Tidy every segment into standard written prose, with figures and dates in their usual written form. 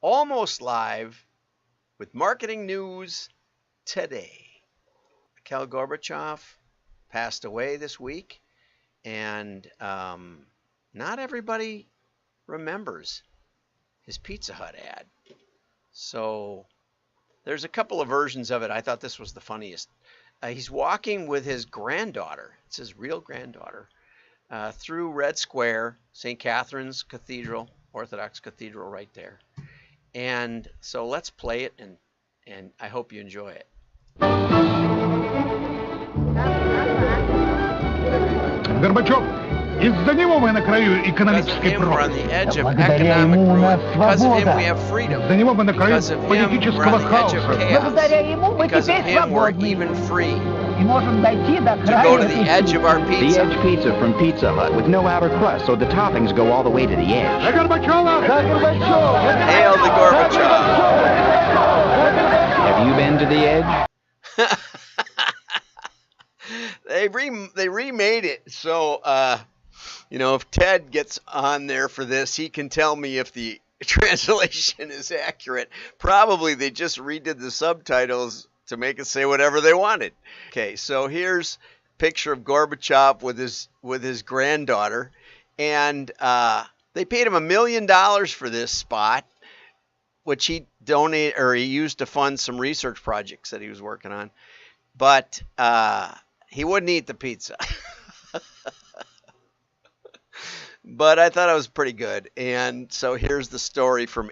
almost live with marketing news today. Mikhail Gorbachev passed away this week, and not everybody remembers his Pizza Hut ad. So there's a couple of versions of it. I thought this was the funniest. He's walking with his granddaughter. It's his real granddaughter. Through Red Square, St. Catherine's Cathedral, Orthodox Cathedral right there. And so let's play it, and I hope you enjoy it. Горбачев, из-за него мы на краю экономической пропасти. Благодаря ему у нас свобода. Из-за него мы на краю политического хаоса. Благодаря ему мы теперь свободны. И можем дойти до края этой The edge pizza from Pizza Hut with no outer crust, so the toppings go all the way to the edge. За Горбачева! За Горбачева! Hail the Gorbachev! Have you been to the edge? They remade it, so if Ted gets on there for this, he can tell me if the translation is accurate. Probably they just redid the subtitles to make it say whatever they wanted. Okay, so here's a picture of Gorbachev with his granddaughter, and they paid him $1 million for this spot, which he used to fund some research projects that he was working on. But he wouldn't eat the pizza. But I thought it was pretty good. And so here's the story from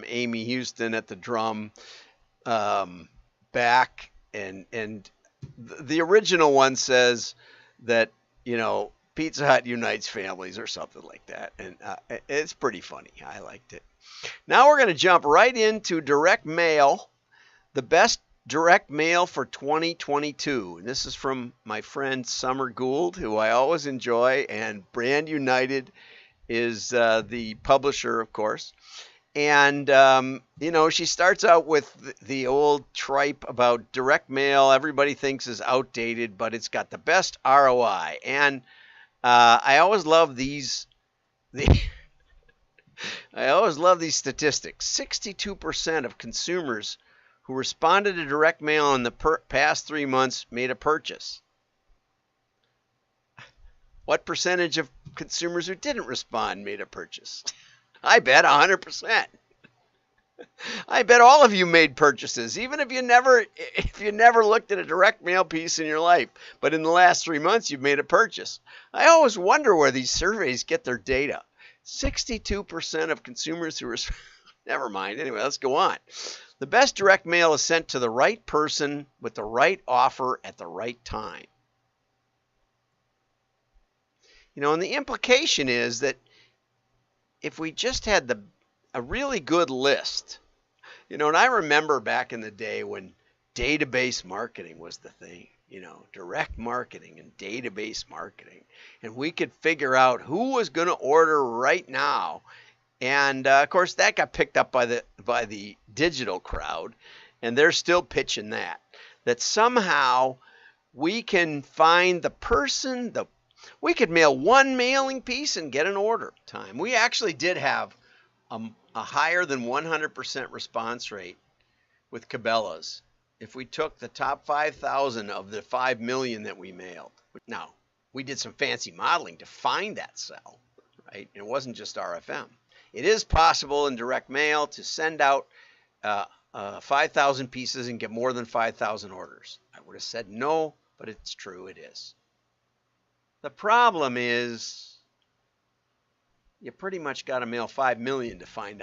Amy Houston at the drum back. And the original one says that, Pizza Hut unites families or something like that. And it's pretty funny. I liked it. Now we're going to jump right into direct mail, the best direct mail for 2022. And this is from my friend Summer Gould, who I always enjoy, and Brand United is the publisher, of course. And, she starts out with the old tripe about direct mail everybody thinks is outdated, but it's got the best ROI. And I always love these statistics. 62% of consumers who responded to direct mail in the past 3 months made a purchase. What percentage of consumers who didn't respond made a purchase? I bet 100%. I bet all of you made purchases, even if you never looked at a direct mail piece in your life. But in the last 3 months, you've made a purchase. I always wonder where these surveys get their data. 62% of consumers who never mind. Anyway, let's go on. The best direct mail is sent to the right person with the right offer at the right time. And the implication is that if we just had a really good list, and I remember back in the day when database marketing was the thing, direct marketing and database marketing, and we could figure out who was going to order right now. And of course, that got picked up by the digital crowd, and they're still pitching that somehow we can find the person. We could mail one mailing piece and get an order time. We actually did have a higher than 100% response rate with Cabela's if we took the top 5,000 of the 5 million that we mailed. Now, we did some fancy modeling to find that cell, right? It wasn't just RFM. It is possible in direct mail to send out 5,000 pieces and get more than 5,000 orders. I would have said no, but it's true, it is. The problem is you pretty much got to mail 5 million to find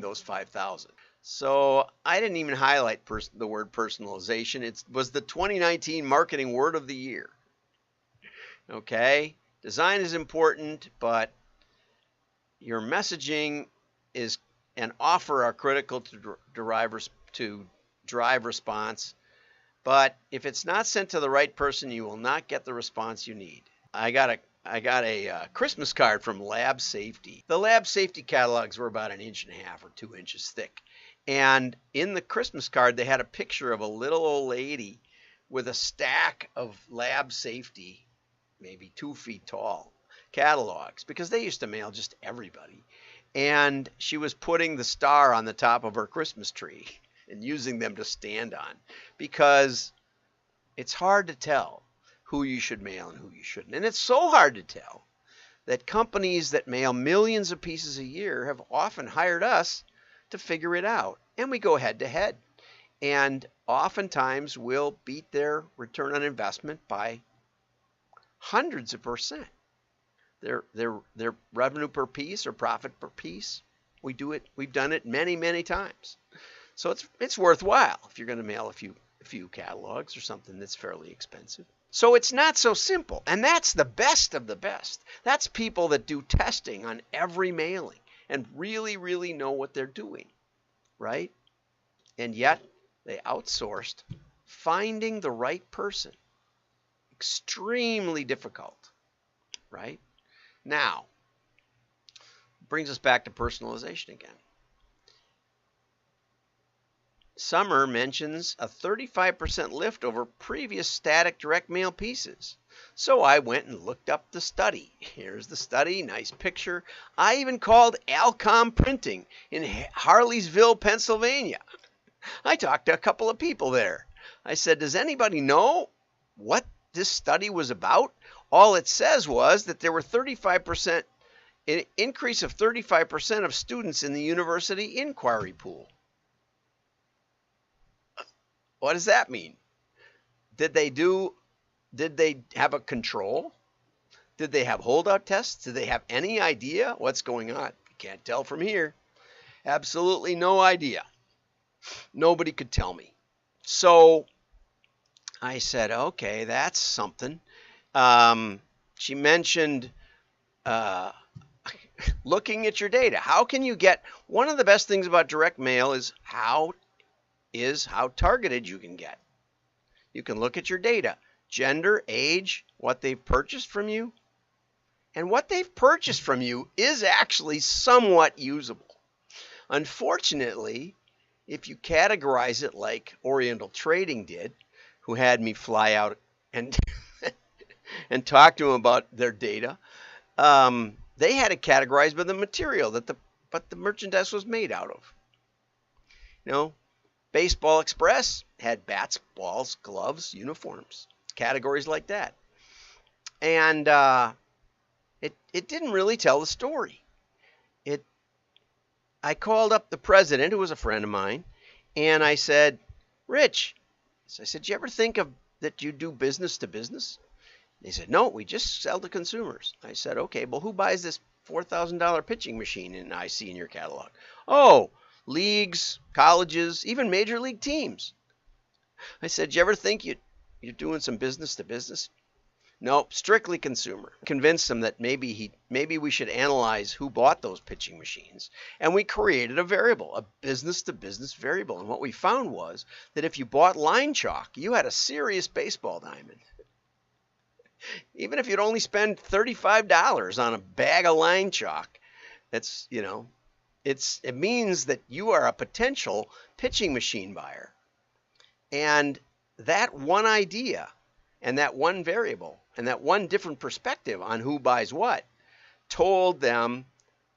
those 5,000. So I didn't even highlight the word personalization. It was the 2019 marketing word of the year. Okay, design is important, but your messaging and offer are critical to drive response. But if it's not sent to the right person, you will not get the response you need. I got a Christmas card from Lab Safety. The Lab Safety catalogs were about 1.5 inches or 2 inches thick. And in the Christmas card, they had a picture of a little old lady with a stack of Lab Safety, maybe 2 feet tall, catalogs, because they used to mail just everybody. and she was putting the star on the top of her Christmas tree and using them to stand on, because it's hard to tell who you should mail and who you shouldn't. And it's so hard to tell that companies that mail millions of pieces a year have often hired us to figure it out. And we go head to head. And oftentimes we'll beat their return on investment by hundreds of percent. Their revenue per piece or profit per piece. We've done it many, many times. So it's worthwhile if you're going to mail a few catalogs or something that's fairly expensive. So it's not so simple. And that's the best of the best. That's people that do testing on every mailing and really, really know what they're doing, right? And yet they outsourced finding the right person. Extremely difficult, right? Now, brings us back to personalization again. Summer mentions a 35% lift over previous static direct mail pieces. So I went and looked up the study. Here's the study, nice picture. I even called Alcom Printing in Harleysville, Pennsylvania. I talked to a couple of people there. I said, does anybody know what this study was about? All it says was that there were 35%, an increase of 35% of students in the university inquiry pool. What does that mean? Did they have a control? Did they have holdout tests? Did they have any idea what's going on? Can't tell from here. Absolutely no idea. Nobody could tell me. So I said, okay, that's something. She mentioned looking at your data. How can you get, one of the best things about direct mail is how targeted you can get. You can look at your data, gender, age, what they've purchased from you. And what they've purchased from you is actually somewhat usable. Unfortunately, if you categorize it like Oriental Trading did, who had me fly out and and talk to them about their data, they had it categorized by the material that the merchandise was made out of. You know, Baseball Express had bats, balls, gloves, uniforms, categories like that. And it didn't really tell the story. I called up the president, who was a friend of mine, and I said, Rich, I said, do you ever think of that you do business to business? And he said, no, we just sell to consumers. I said, okay, well, who buys this $4,000 pitching machine I see in your catalog? Oh, leagues, colleges, even major league teams. I said, do you ever think you're doing some business to business? Nope, strictly consumer. Convinced him that maybe we should analyze who bought those pitching machines. And we created a variable, a business-to-business variable. And what we found was that if you bought line chalk, you had a serious baseball diamond. Even if you'd only spend $35 on a bag of line chalk, that's, you know, it means that you are a potential pitching machine buyer. And that one idea and that one variable and that one different perspective on who buys what told them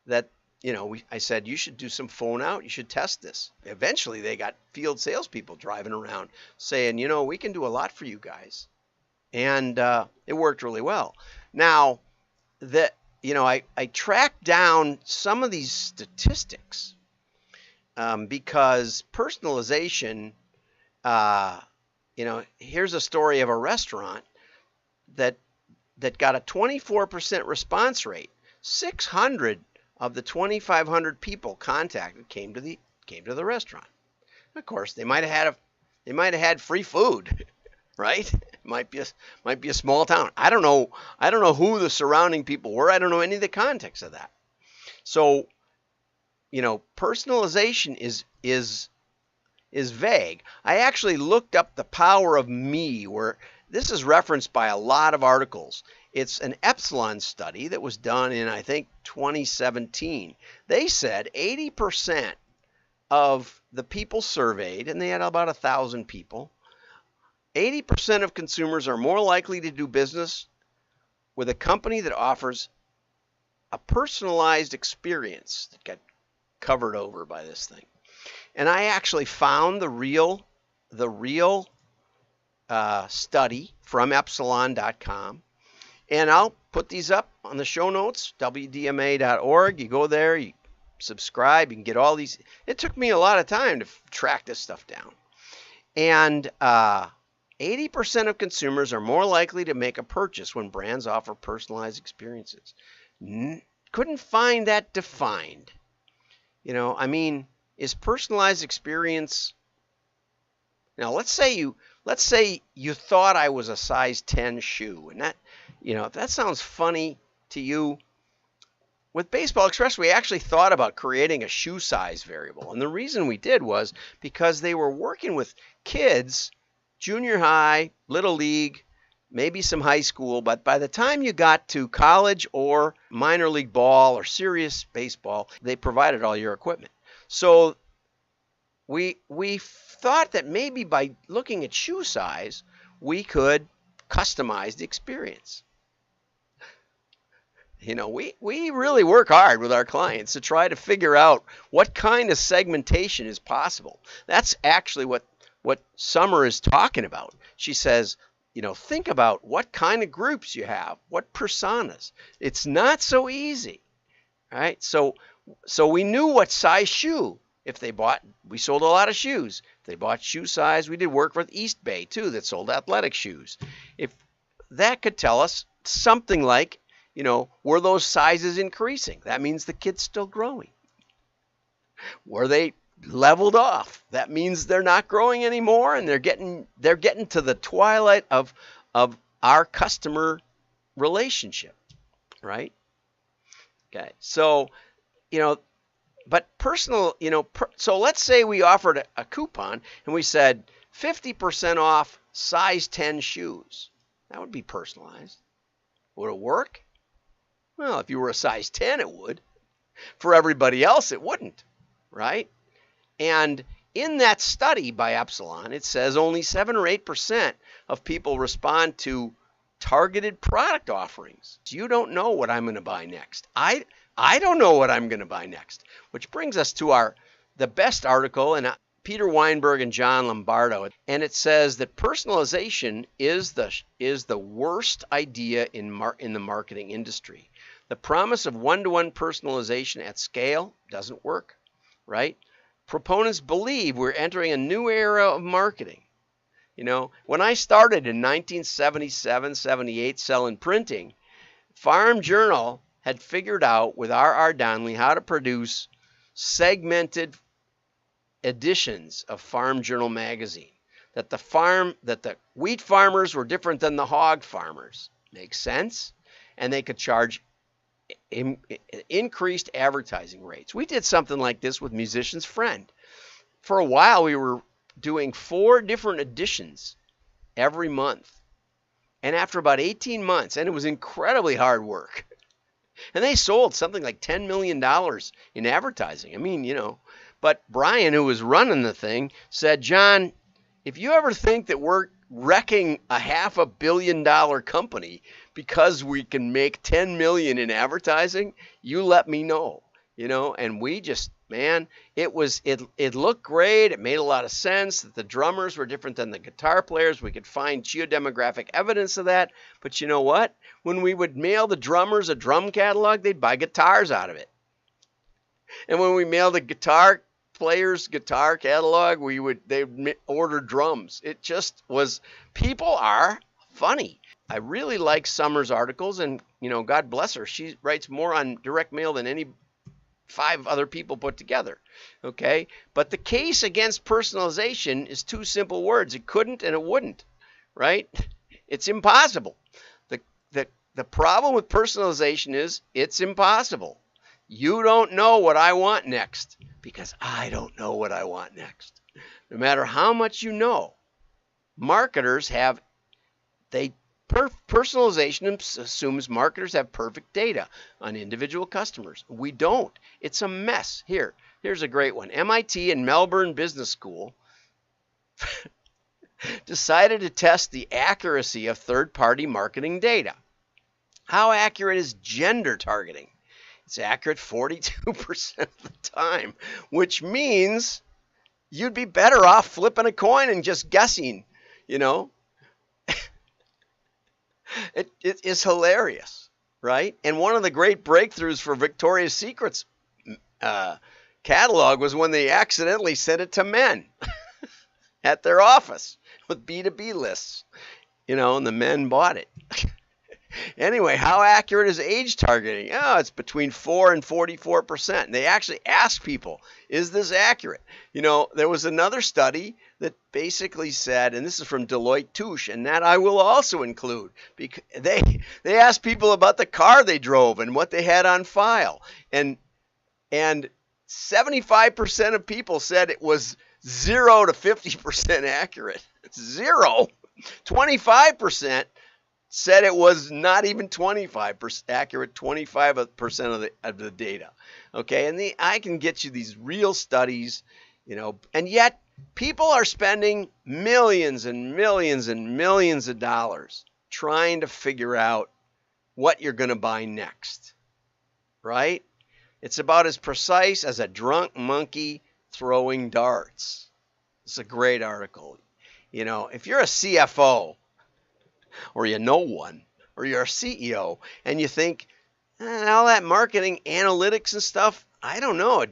that, you know, I said, you should do some phone out. You should test this. Eventually, they got field salespeople driving around saying, you know, we can do a lot for you guys. And it worked really well. Now, I tracked down some of these statistics because personalization, here's a story of a restaurant that got a 24% response rate. 600 of the 2,500 people contacted came to the restaurant. Of course, they might have had free food, right? It might be a small town. I don't know who the surrounding people were. I don't know any of the context of that. So, personalization is vague. I actually looked up the power of me, where this is referenced by a lot of articles. It's an Epsilon study that was done in, I think, 2017. They said 80% of the people surveyed, and they had about 1,000 people, 80% of consumers are more likely to do business with a company that offers a personalized experience that got covered over by this thing. And I actually found the real study from epsilon.com. And I'll put these up on the show notes, wdma.org. You go there, you subscribe, you can get all these. It took me a lot of time to track this stuff down. And 80% of consumers are more likely to make a purchase when brands offer personalized experiences. Couldn't find that defined. You know, I mean, is personalized experience... Now, let's say you thought I was a size 10 shoe, and that, you know, if that sounds funny to you, with Baseball Express, we actually thought about creating a shoe size variable. And the reason we did was because they were working with kids, junior high, little league, maybe some high school, but by the time you got to college or minor league ball or serious baseball, they provided all your equipment. So we thought that maybe by looking at shoe size, we could customize the experience. You know, we really work hard with our clients to try to figure out what kind of segmentation is possible. That's actually what Summer is talking about. She says, you know, think about what kind of groups you have, what personas. It's not so easy, right? So we knew what size shoe. If they bought, we sold a lot of shoes. If they bought shoe size, we did work with East Bay too that sold athletic shoes. If that could tell us something like, you know, were those sizes increasing? That means the kid's still growing. Were they leveled off? That means they're not growing anymore, and they're getting to the twilight of our customer relationship, right? Okay, so, you know, but personal, you know, so let's say we offered a coupon and we said 50% off size 10 shoes. That would be personalized. Would it work? Well, if you were a size 10, it would. For everybody else, it wouldn't, right? And in that study by Epsilon, it says only 7 or 8% of people respond to targeted product offerings. You don't know what I'm going to buy next. I don't know what I'm going to buy next, which brings us to the best article, and Peter Weinberg and John Lombardo, and it says that personalization is the worst idea in the marketing industry. The promise of one-to-one personalization at scale doesn't work, right? Proponents believe we're entering a new era of marketing. You know, when I started in 1977, 78 selling printing, Farm Journal had figured out with R.R. Donnelly how to produce segmented editions of Farm Journal magazine. That the wheat farmers were different than the hog farmers. Makes sense? And they could charge increased advertising rates. We did something like this with Musician's Friend. For a while, we were doing 4 different editions every month. And after about 18 months, and it was incredibly hard work, and they sold something like $10 million in advertising. I mean, you know, but Brian, who was running the thing, said, John, if you ever think that we're wrecking a $500 million company because we can make $10 million in advertising, you let me know, you know. And we just, man, it looked great. It made a lot of sense that the drummers were different than the guitar players. We could find geodemographic evidence of that. But you know what? When we would mail the drummers a drum catalog, they'd buy guitars out of it. And when we mailed the guitar players' guitar catalog, they'd order drums. It just was, people are funny. I really like Summer's articles, and, you know, God bless her. She writes more on direct mail than any 5 other people put together, okay? But the case against personalization is 2 simple words. It couldn't and it wouldn't, right? It's impossible. The problem with personalization is it's impossible. You don't know what I want next because I don't know what I want next. No matter how much you know, marketers have, personalization assumes marketers have perfect data on individual customers. We don't. It's a mess. Here's a great one. MIT and Melbourne Business School decided to test the accuracy of third-party marketing data. How accurate is gender targeting? It's accurate 42% of the time, which means you'd be better off flipping a coin and just guessing, you know. It is hilarious, right? And one of the great breakthroughs for Victoria's Secret's catalog was when they accidentally sent it to men at their office with B2B lists, you know, and the men bought it. Anyway, how accurate is age targeting? Oh, it's between 4 and 44%. And they actually asked people, is this accurate? You know, there was another study that basically said, and this is from Deloitte Touche, and that I will also include, because they asked people about the car they drove and what they had on file. And 75% of people said it was 0 to 50% accurate. It's 0. 25% said it was not even 25% accurate, 25% of the data. Okay, and I can get you these real studies, you know, and yet people are spending millions and millions and millions of dollars trying to figure out what you're going to buy next, right? It's about as precise as a drunk monkey throwing darts. It's a great article. You know, if you're a CFO, or you know one, or you're a CEO, and you think, all that marketing analytics and stuff, I don't know.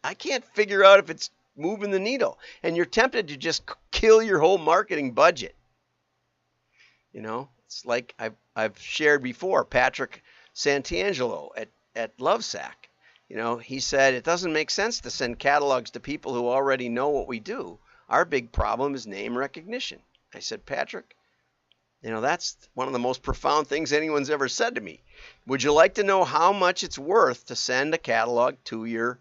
I can't figure out if it's moving the needle. And you're tempted to just kill your whole marketing budget. You know, it's like I've shared before, Patrick Santangelo at Lovesac. You know, he said, it doesn't make sense to send catalogs to people who already know what we do. Our big problem is name recognition. I said, Patrick, you know, that's one of the most profound things anyone's ever said to me. Would you like to know how much it's worth to send a catalog to your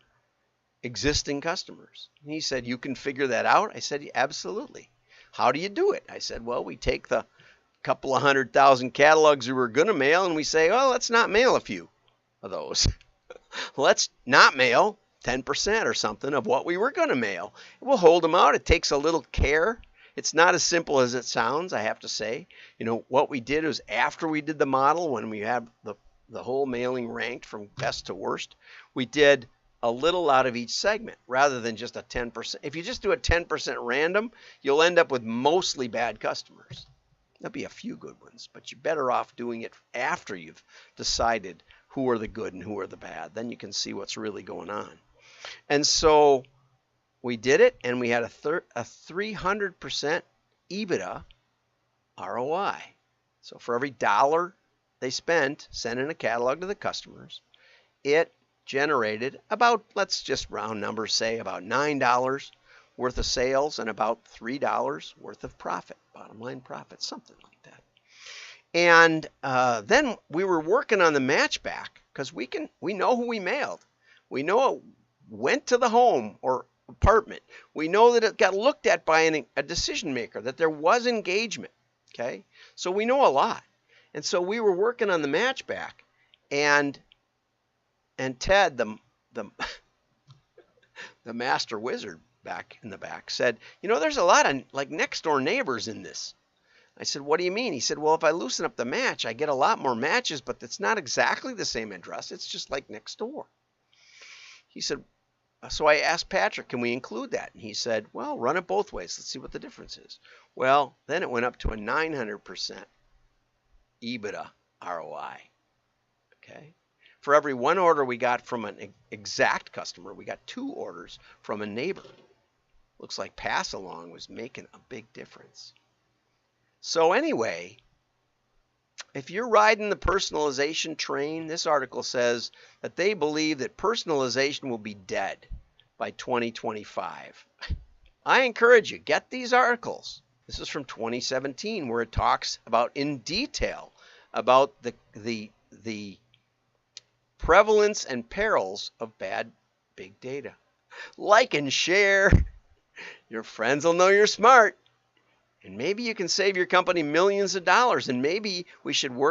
existing customers? And he said, you can figure that out? I said, absolutely. How do you do it? I said, well, we take the couple of 100,000 catalogs we were going to mail and we say, well, let's not mail a few of those. Let's not mail 10% or something of what we were going to mail. We'll hold them out. It takes a little care. It's not as simple as it sounds, I have to say. You know, what we did was after we did the model, when we had the whole mailing ranked from best to worst, we did a little out of each segment rather than just a 10%. If you just do a 10% random, you'll end up with mostly bad customers. There'll be a few good ones, but you're better off doing it after you've decided who are the good and who are the bad. Then you can see what's really going on. And so we did it, and we had a 300% EBITDA ROI. So for every dollar they spent sending a catalog to the customers, it generated about, let's just round numbers, say about $9 worth of sales and about $3 worth of profit, bottom line profit, something like that. And then we were working on the match back because we know who we mailed. We know it went to the home or apartment. We know that it got looked at by a decision maker, that there was engagement. Okay, so we know a lot. And so we were working on the match back, and Ted, the master wizard back in the back, said, you know, there's a lot of like next door neighbors in this. I said, what do you mean? He said, well, if I loosen up the match, I get a lot more matches, but it's not exactly the same address. It's just like next door. He said, so I asked Patrick, can we include that? And he said, well, run it both ways. Let's see what the difference is. Well, then it went up to a 900% EBITDA ROI. Okay. For every one order we got from an exact customer, we got 2 orders from a neighbor. Looks like pass along was making a big difference. So anyway, if you're riding the personalization train, this article says that they believe that personalization will be dead by 2025. I encourage you, get these articles. This is from 2017, where it talks about in detail about the prevalence and perils of bad big data. Like and share. Your friends will know you're smart. And maybe you can save your company millions of dollars, and maybe we should work